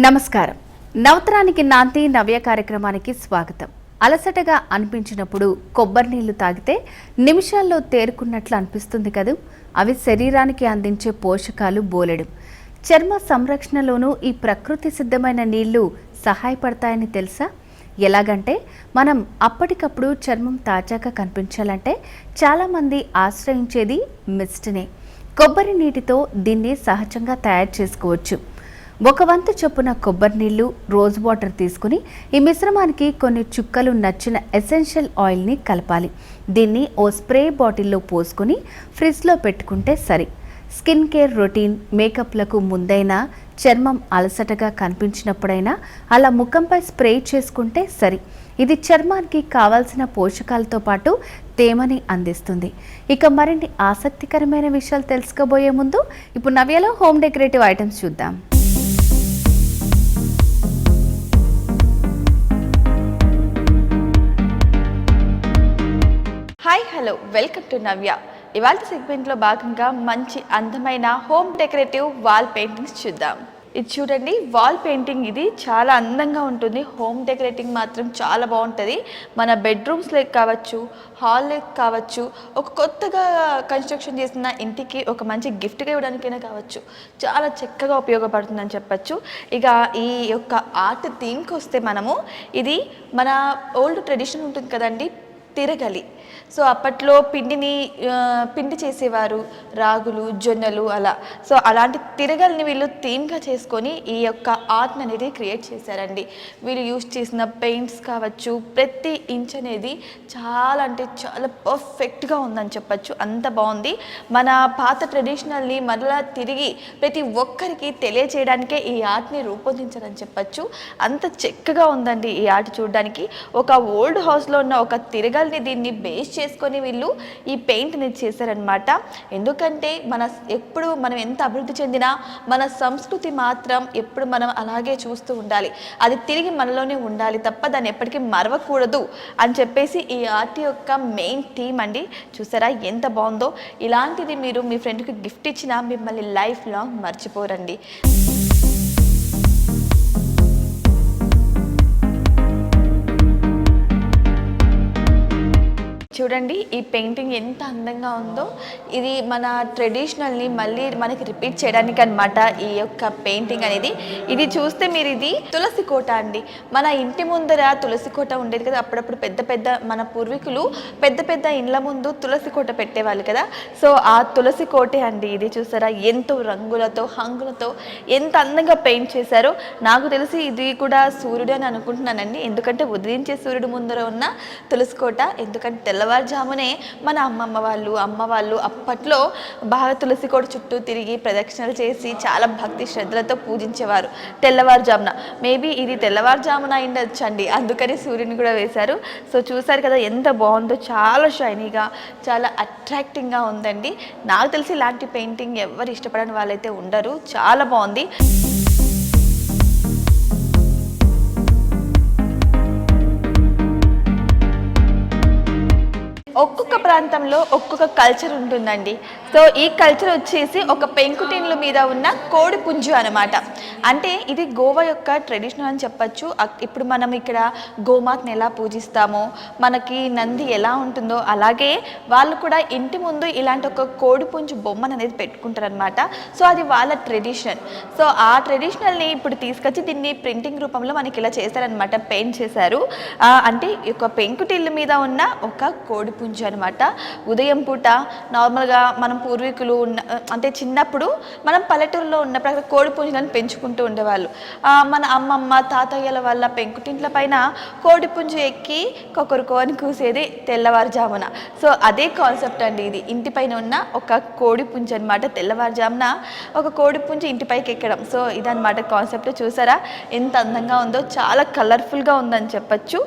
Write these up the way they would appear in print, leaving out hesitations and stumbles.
నమస్కారం. నవతరానికి నాంది నవ్య కార్యక్రమానికి స్వాగతం. అలసటగా అనిపించినప్పుడు కొబ్బరి నీళ్లు తాగితే నిమిషాల్లో తేరుకున్నట్లు అనిపిస్తుంది కదూ. అవి శరీరానికి అందించే పోషకాలు బోలెడు. చర్మ సంరక్షణలోనూ ఈ ప్రకృతి సిద్ధమైన నీళ్లు సహాయపడతాయని తెలుసా? ఎలాగంటే మనం అప్పటికప్పుడు చర్మం తాజాగా కనిపించాలంటే చాలామంది ఆశ్రయించేది మిస్ట్నే. కొబ్బరి నీటితో దీన్ని సహజంగా తయారు చేసుకోవచ్చు. ఒక వంతు చొప్పున కొబ్బరి నీళ్లు, రోజ్ వాటర్ తీసుకుని ఈ మిశ్రమానికి కొన్ని చుక్కలు నచ్చిన ఎసెన్షియల్ ఆయిల్ని కలపాలి. దీన్ని ఓ స్ప్రే బాటిల్లో పోసుకొని ఫ్రిడ్జ్లో పెట్టుకుంటే సరి. స్కిన్ కేర్ రొటీన్, మేకప్లకు ముందైనా, చర్మం అలసటగా కనిపించినప్పుడైనా అలా ముఖంపై స్ప్రే చేసుకుంటే సరి. ఇది చర్మానికి కావాల్సిన పోషకాలతో పాటు తేమని అందిస్తుంది. ఇక మరిన్ని ఆసక్తికరమైన విషయాలు తెలుసుకోబోయే ముందు ఇప్పుడు నవ్యలో హోమ్ డెకరేటివ్ ఐటమ్స్ చూద్దాం. హాయ్, హలో, వెల్కమ్ టు నవ్య. ఇవాళ సెగ్మెంట్లో భాగంగా మంచి అందమైన హోమ్ డెకరేటివ్ వాల్ పెయింటింగ్స్ చూద్దాం. ఇది చూడండి, వాల్ పెయింటింగ్. ఇది చాలా అందంగా ఉంటుంది. హోమ్ డెకరేటింగ్ మాత్రం చాలా బాగుంటుంది. మన బెడ్రూమ్స్లో కావచ్చు, హాల్లో కావచ్చు, ఒక కొత్తగా కన్స్ట్రక్షన్ చేసిన ఇంటికి ఒక మంచి గిఫ్ట్గా ఇవ్వడానికైనా కావచ్చు, చాలా చక్కగా ఉపయోగపడుతుందని చెప్పచ్చు. ఇక ఈ యొక్క ఆర్ట్ థీమ్కి వస్తే మనము, ఇది మన ఓల్డ్ ట్రెడిషన్ ఉంటుంది కదండి, తిరగలి. సో అప్పట్లో పిండి చేసేవారు, రాగులు, జొన్నలు అలా. సో అలాంటి తిరగల్ని వీళ్ళు థీమ్గా చేసుకొని ఈ యొక్క ఆర్ట్ని అనేది క్రియేట్ చేశారండి. వీళ్ళు యూజ్ చేసిన పెయింట్స్ కావచ్చు, ప్రతి ఇంచ్ అనేది చాలా అంటే చాలా పర్ఫెక్ట్గా ఉందని చెప్పచ్చు. అంత బాగుంది. మన పాత ట్రెడిషనల్ని మరలా తిరిగి ప్రతి ఒక్కరికి తెలియచేయడానికే ఈ ఆర్ట్ని రూపొందించారని చెప్పచ్చు. అంత చక్కగా ఉందండి ఈ ఆర్ట్ చూడడానికి. ఒక ఓల్డ్ హౌస్లో ఉన్న ఒక తిరగల్ని దీన్ని బేస్ చేసుకొని వీళ్ళు ఈ పెయింట్ని చేశారనమాట. ఎందుకంటే ఎప్పుడు మనం ఎంత అభివృద్ధి చెందినా మన సంస్కృతి మాత్రం ఎప్పుడు మనం అలాగే చూస్తూ ఉండాలి. అది తిరిగి మనలోనే ఉండాలి తప్ప దాన్ని ఎప్పటికీ మరవకూడదు అని చెప్పేసి ఈ ఆర్ట్ యొక్క మెయిన్ థీమ్ అండి. చూసారా ఎంత బాగుందో. ఇలాంటిది మీరు మీ ఫ్రెండ్కి గిఫ్ట్ ఇచ్చినా మిమ్మల్ని లైఫ్ లాంగ్ మర్చిపోరండి. చూడండి ఈ పెయింటింగ్ ఎంత అందంగా ఉందో. ఇది మన ట్రెడిషనల్ని మళ్ళీ మనకి రిపీట్ చేయడానికి అనమాట ఈ యొక్క పెయింటింగ్ అనేది. ఇది చూస్తే మీరు, ఇది తులసి కోట అండి. మన ఇంటి ముందర తులసి కోట ఉండేది కదా. అప్పుడప్పుడు మన పూర్వీకులు పెద్ద ఇండ్ల ముందు తులసి కోట పెట్టేవాళ్ళు కదా. సో ఆ తులసి కోటే అండి ఇది. చూసారా ఎంతో రంగులతో, హంగులతో ఎంత అందంగా పెయింట్ చేశారో. నాకు తెలిసి ఇది కూడా సూర్యుడు అని అనుకుంటున్నానండి. ఎందుకంటే ఉదయించే సూర్యుడు ముందర ఉన్న తులసి కోట. ఎందుకంటే తెల్లవారుజామునే మన అమ్మ వాళ్ళు అప్పట్లో బాగా తులసి కోట చుట్టూ తిరిగి ప్రదక్షిణలు చేసి చాలా భక్తి శ్రద్ధలతో పూజించేవారు తెల్లవారుజామున. మేబీ ఇది తెల్లవారుజామున అయిండొచ్చండి, అందుకని సూర్యుని కూడా వేశారు. సో చూసారు కదా ఎంత బాగుందో. చాలా షైనీగా, చాలా అట్రాక్టింగ్గా ఉందండి. నాకు తెలిసి ఇలాంటి పెయింటింగ్ ఎవరు ఇష్టపడని వాళ్ళైతే ఉండరు. చాలా బాగుంది. ఒక్కొక్క ప్రాంతంలో ఒక్కొక్క కల్చర్ ఉంటుందండి. సో ఈ కల్చర్ వచ్చేసి ఒక పెంకుటిన్ల మీద ఉన్న కోడి పుంజు అనమాట. అంటే ఇది గోవా యొక్క ట్రెడిషనల్ అని చెప్పచ్చు. ఇప్పుడు మనం ఇక్కడ గోమాతని ఎలా పూజిస్తామో, మనకి నంది ఎలా ఉంటుందో, అలాగే వాళ్ళు కూడా ఇంటి ముందు ఇలాంటి ఒక కోడి పుంజు బొమ్మను అనేది పెట్టుకుంటారనమాట. సో అది వాళ్ళ ట్రెడిషన్. సో ఆ ట్రెడిషనల్ని ఇప్పుడు తీసుకొచ్చి దీన్ని ప్రింటింగ్ రూపంలో మనకి ఇలా చేశారనమాట, పెయింట్ చేశారు. అంటే ఒక పెంకుటిల్లు మీద ఉన్న ఒక కోడి పుంజు అనమాట. ఉదయం పూట నార్మల్గా మనం పూర్వీకులు అంటే చిన్నప్పుడు మనం పల్లెటూరులో ఉన్నప్పుడు అక్కడ కోడి పుంజులను పెంచుకుంటూ ఉండేవాళ్ళు. మన అమ్మమ్మ తాతయ్యల వల్ల పెంకుటింట్ల పైన కోడి పుంజు ఎక్కి కొకరుకో అని కూసేది తెల్లవారుజామున. సో అదే కాన్సెప్ట్ అండి ఇది. ఇంటిపైన ఉన్న ఒక కోడి పుంజు అనమాట. తెల్లవారుజామున ఒక కోడి పుంజు ఇంటిపైకి ఎక్కడం. సో ఇదనమాట కాన్సెప్ట్. చూసారా ఎంత అందంగా ఉందో. చాలా కలర్ఫుల్గా ఉందని చెప్పచ్చు.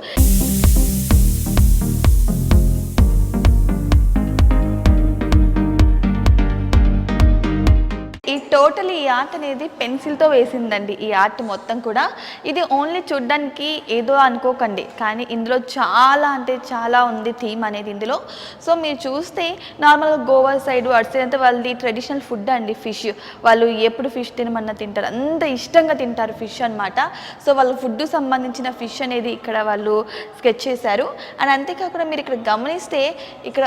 టోటల్ ఈ ఆర్ట్ అనేది పెన్సిల్తో వేసిందండి. ఈ ఆర్ట్ మొత్తం కూడా ఇది ఓన్లీ చూడ్డానికి ఏదో అనుకోకండి, కానీ ఇందులో చాలా అంటే చాలా ఉంది థీమ్ అనేది ఇందులో. సో మీరు చూస్తే నార్మల్గా గోవా సైడ్ అటు సైడ్ అంతా వాళ్ళది ట్రెడిషనల్ ఫుడ్ అండి ఫిష్. వాళ్ళు ఎప్పుడు ఫిష్ తినమన్నా తింటారు, అంత ఇష్టంగా తింటారు ఫిష్ అనమాట. సో వాళ్ళ ఫుడ్ సంబంధించిన ఫిష్ అనేది ఇక్కడ వాళ్ళు స్కెచ్ చేశారు. అండ్ అంతేకాకుండా మీరు ఇక్కడ గమనిస్తే ఇక్కడ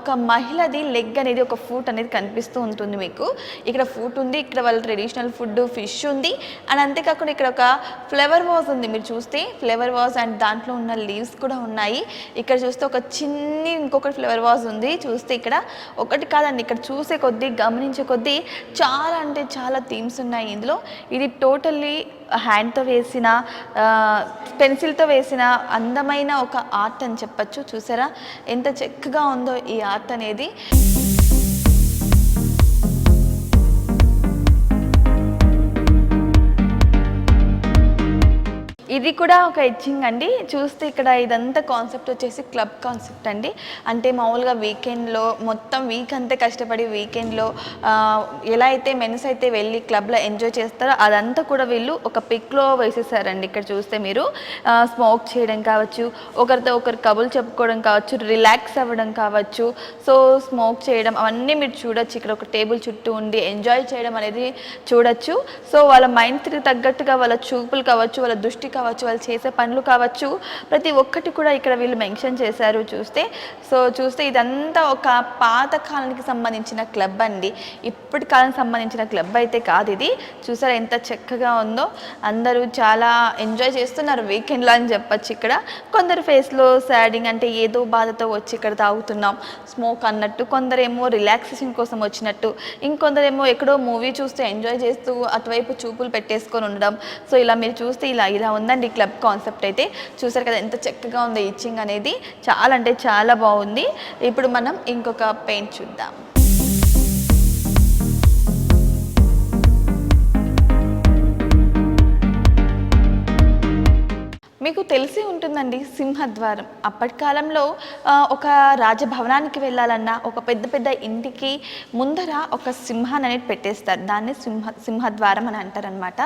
ఒక మహిళది లెగ్ అనేది ఒక ఫుట్ అనేది కనిపిస్తూ ఉంటుంది మీకు. ఇక్కడ ఫుట్ ఉంది, ఇక్కడ వాళ్ళ ట్రెడిషనల్ ఫుడ్ ఫిష్ ఉంది. అండ్ అంతేకాకుండా ఇక్కడ ఒక ఫ్లవర్ వాజ్ ఉంది, మీరు చూస్తే ఫ్లవర్ వాజ్ అండ్ దాంట్లో ఉన్న లీవ్స్ కూడా ఉన్నాయి. ఇక్కడ చూస్తే ఒక చిన్ని ఇంకొకటి ఫ్లవర్ వాజ్ ఉంది. చూస్తే ఇక్కడ ఒకటి కాదండి, ఇక్కడ చూసే కొద్దీ గమనించే కొద్దీ చాలా అంటే చాలా థీమ్స్ ఉన్నాయి ఇందులో. ఇది టోటల్లీ హ్యాండ్తో వేసిన పెన్సిల్తో వేసిన అందమైన ఒక ఆర్ట్ అని చెప్పచ్చు. చూసారా ఎంత చక్కగా ఉందో ఈ ఆర్ట్ అనేది. ఇది కూడా ఒక ఎచ్చింగ్ అండి. చూస్తే ఇక్కడ ఇదంతా కాన్సెప్ట్ వచ్చేసి క్లబ్ కాన్సెప్ట్ అండి. అంటే మామూలుగా వీకెండ్లో మొత్తం వీక్ అంతా కష్టపడి వీకెండ్లో ఎలా అయితే మెన్స్ అయితే వెళ్ళి క్లబ్లో ఎంజాయ్ చేస్తారో అదంతా కూడా వీళ్ళు ఒక పిక్లో వేసేసారండి. ఇక్కడ చూస్తే మీరు స్మోక్ చేయడం కావచ్చు, ఒకరితో ఒకరు కబుర్లు చెప్పుకోవడం కావచ్చు, రిలాక్స్ అవ్వడం కావచ్చు, సో స్మోక్ చేయడం అవన్నీ మీరు చూడొచ్చు. ఇక్కడ ఒక టేబుల్ చుట్టూ ఉండి ఎంజాయ్ చేయడం అనేది చూడొచ్చు. సో వాళ్ళ మైండ్కి తగ్గట్టుగా వాళ్ళ చూపులు కావచ్చు, వాళ్ళ దృష్టి కావచ్చు, వాళ్ళు చేసే పనులు కావచ్చు, ప్రతి ఒక్కటి కూడా ఇక్కడ వీళ్ళు మెన్షన్ చేశారు చూస్తే ఇదంతా ఒక పాత కాలానికి సంబంధించిన క్లబ్ అండి, ఇప్పటి కాలానికి సంబంధించిన క్లబ్ అయితే కాదు ఇది. చూసారా ఎంత చక్కగా ఉందో, అందరూ చాలా ఎంజాయ్ చేస్తున్నారు వీకెండ్లో అని చెప్పచ్చు. ఇక్కడ కొందరు ఫేస్లో సాడింగ్ అంటే ఏదో బాధతో వచ్చి ఇక్కడ తాగుతున్నాం స్మోక్ అన్నట్టు, కొందరేమో రిలాక్సేషన్ కోసం వచ్చినట్టు, ఇంకొందరేమో ఎక్కడో మూవీ చూస్తూ ఎంజాయ్ చేస్తూ అటువైపు చూపులు పెట్టేసుకొని ఉండడం. సో ఇలా మీరు చూస్తే ఇలా ఉందండి క్లబ్ కాన్సెప్ట్ అయితే. చూసారు కదా ఎంత చక్కగా ఉంది ఇచ్చింగ్ అనేది, చాలా అంటే చాలా బాగుంది. ఇప్పుడు మనం ఇంకొక పెయింట్ చూద్దాం. మీకు తెలిసి ఉంటుందండి సింహద్వారం. అప్పటి కాలంలో ఒక రాజభవనానికి వెళ్ళాలన్నా ఒక పెద్ద పెద్ద ఇంటికి ముందర ఒక సింహాన్ని అనేది పెట్టేస్తారు, దాన్ని సింహద్వారం అని అంటారనమాట.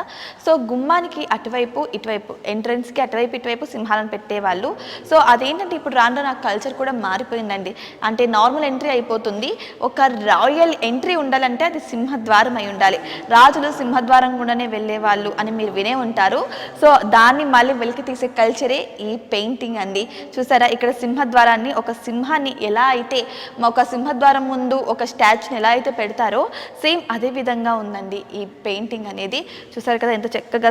సో గుమ్మానికి అటువైపు ఇటువైపు ఎంట్రన్స్కి అటువైపు ఇటువైపు సింహాలను పెట్టేవాళ్ళు. సో అదేంటంటే ఇప్పుడు రాను నా కల్చర్ కూడా మారిపోయిందండి. అంటే నార్మల్ ఎంట్రీ అయిపోతుంది, ఒక రాయల్ ఎంట్రీ ఉండాలంటే అది సింహద్వారం అయి ఉండాలి. రాజులు సింహద్వారం గుండానే వెళ్ళేవాళ్ళు అని మీరు వినే ఉంటారు. సో దాన్ని మళ్ళీ వెలికి తీసే కల్చరే ఈ పెయింటింగ్ అండి. చూసారా ఇక్కడ సింహద్వారాన్ని, ఒక సింహాన్ని ఎలా అయితే ఒక సింహద్వారం ముందు ఒక స్టాచ్యూని ఎలా అయితే పెడతారో సేమ్ అదే విధంగా ఉందండి ఈ పెయింటింగ్ అనేది. చూసారు కదా ఎంత చక్కగా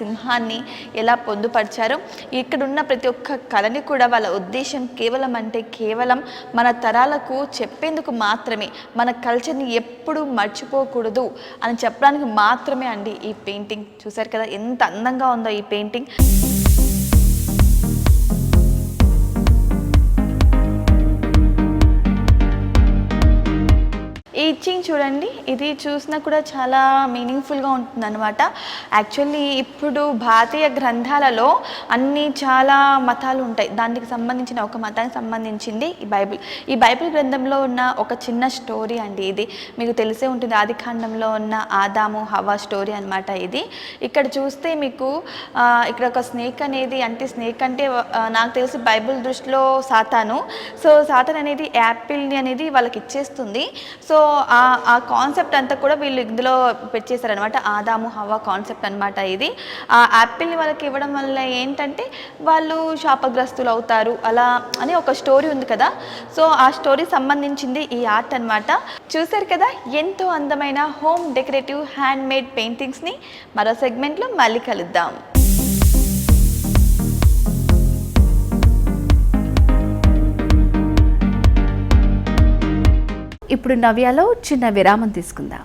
సింహాన్ని ఎలా పొందుపరిచారో. ఇక్కడున్న ప్రతి ఒక్క కళని కూడా వాళ్ళ ఉద్దేశం కేవలం అంటే కేవలం మన తరాలకు చెప్పేందుకు మాత్రమే, మన కల్చర్ని ఎప్పుడూ మర్చిపోకూడదు అని చెప్పడానికి మాత్రమే అండి ఈ పెయింటింగ్. చూసారు కదా ఎంత అందంగా ఉందో ఈ పెయింటింగ్. ఈ ఇచ్చింగ్ చూడండి, ఇది చూసినా కూడా చాలా మీనింగ్ఫుల్గా ఉంటుంది అనమాట. యాక్చువల్లీ ఇప్పుడు భారతీయ గ్రంథాలలో అన్నీ చాలా మతాలు ఉంటాయి, దానికి సంబంధించిన ఒక మతానికి సంబంధించింది ఈ బైబిల్ గ్రంథంలో ఉన్న ఒక చిన్న స్టోరీ అండి ఇది. మీకు తెలిసే ఉంటుంది, ఆదికాండంలో ఉన్న ఆదాము హవ్వ స్టోరీ అనమాట ఇది. ఇక్కడ చూస్తే మీకు ఇక్కడ ఒక స్నేక్ అనేది, అంటే స్నేక్ అంటే నాకు తెలిసి బైబిల్ దృష్టిలో సాతాను. సో సాతాన్ అనేది యాపిల్ని అనేది వాళ్ళకి ఇచ్చేస్తుంది. సో ఆ కాన్సెప్ట్ అంతా కూడా వీళ్ళు ఇందులో పెట్టేశారనమాట, ఆదాము హవ్వ కాన్సెప్ట్ అనమాట ఇది. ఆ యాపిల్ని వాళ్ళకి ఇవ్వడం వల్ల ఏంటంటే వాళ్ళు శాపగ్రస్తులు అవుతారు అలా అని ఒక స్టోరీ ఉంది కదా. సో ఆ స్టోరీ సంబంధించింది ఈ ఆర్ట్ అనమాట. చూసారు కదా ఎంతో అందమైన హోమ్ డెకరేటివ్ హ్యాండ్ మేడ్ పెయింటింగ్స్ని. మరో సెగ్మెంట్లో మళ్ళీ కలుద్దాం. ఇప్పుడు నవ్యాలో చిన్న విరామం తీసుకుందాం.